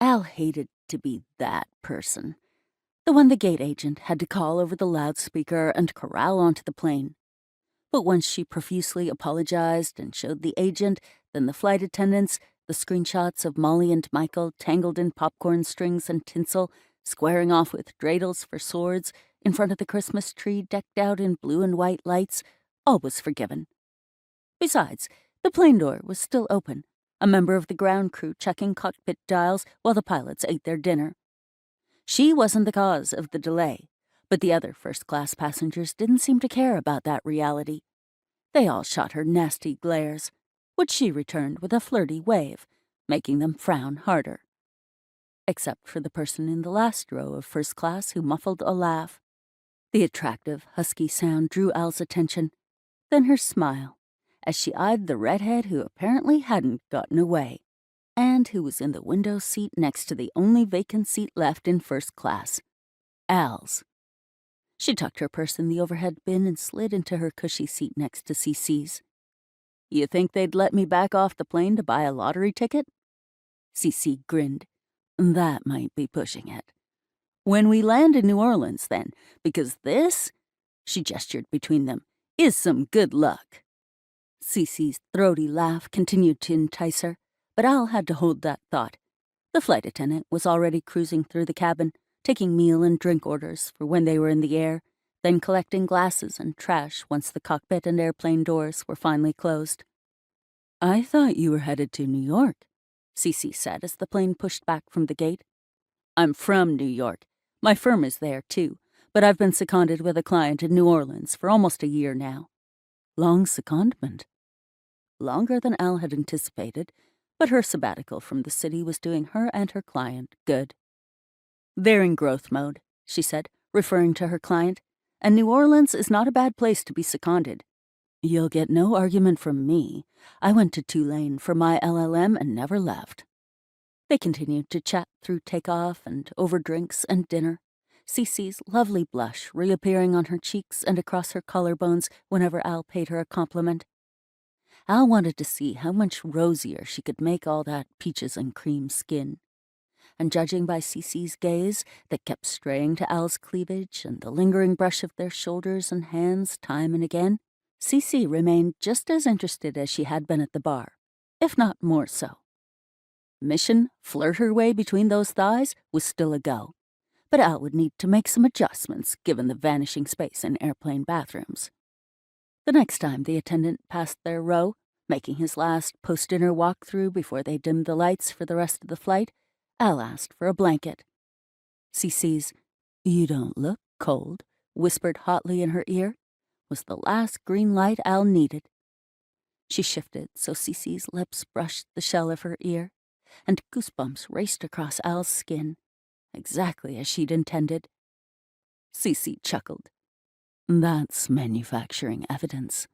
Al hated to be that person, the one the gate agent had to call over the loudspeaker and corral onto the plane. But once she profusely apologized and showed the agent, then the flight attendants, the screenshots of Molly and Michael tangled in popcorn strings and tinsel, squaring off with dreidels for swords in front of the Christmas tree decked out in blue and white lights, all was forgiven. Besides, the plane door was still open, a member of the ground crew checking cockpit dials while the pilots ate their dinner. She wasn't the cause of the delay, but the other first-class passengers didn't seem to care about that reality. They all shot her nasty glares, which she returned with a flirty wave, making them frown harder. Except for the person in the last row of first class who muffled a laugh. The attractive, husky sound drew Al's attention, then her smile, as she eyed the redhead who apparently hadn't gotten away, and who was in the window seat next to the only vacant seat left in first class, Al's. She tucked her purse in the overhead bin and slid into her cushy seat next to CC's. "You think they'd let me back off the plane to buy a lottery ticket?" CC grinned. "That might be pushing it. When we land in New Orleans, then, because this," she gestured between them, "is some good luck." CC's throaty laugh continued to entice her, but Al had to hold that thought. The flight attendant was already cruising through the cabin, taking meal and drink orders for when they were in the air, then collecting glasses and trash once the cockpit and airplane doors were finally closed. "I thought you were headed to New York," CC said as the plane pushed back from the gate. "I'm from New York. My firm is there, too, but I've been seconded with a client in New Orleans for almost a year now." "Long secondment." Longer than Al had anticipated, but her sabbatical from the city was doing her and her client good. "They're in growth mode," she said, referring to her client, "and New Orleans is not a bad place to be seconded. You'll get no argument from me. I went to Tulane for my LLM and never left." They continued to chat through takeoff and over drinks and dinner, Cece's lovely blush reappearing on her cheeks and across her collarbones whenever Al paid her a compliment. Al wanted to see how much rosier she could make all that peaches and cream skin. And judging by Cece's gaze that kept straying to Al's cleavage and the lingering brush of their shoulders and hands time and again, Cece remained just as interested as she had been at the bar, if not more so. Mission flirt her way between those thighs was still a go, but Al would need to make some adjustments given the vanishing space in airplane bathrooms. The next time the attendant passed their row, making his last post-dinner walk-through before they dimmed the lights for the rest of the flight, Al asked for a blanket. Cece's "You don't look cold," whispered hotly in her ear, was the last green light Al needed. She shifted so Cece's lips brushed the shell of her ear, and goosebumps raced across Al's skin, exactly as she'd intended. Cece chuckled. "That's manufacturing evidence."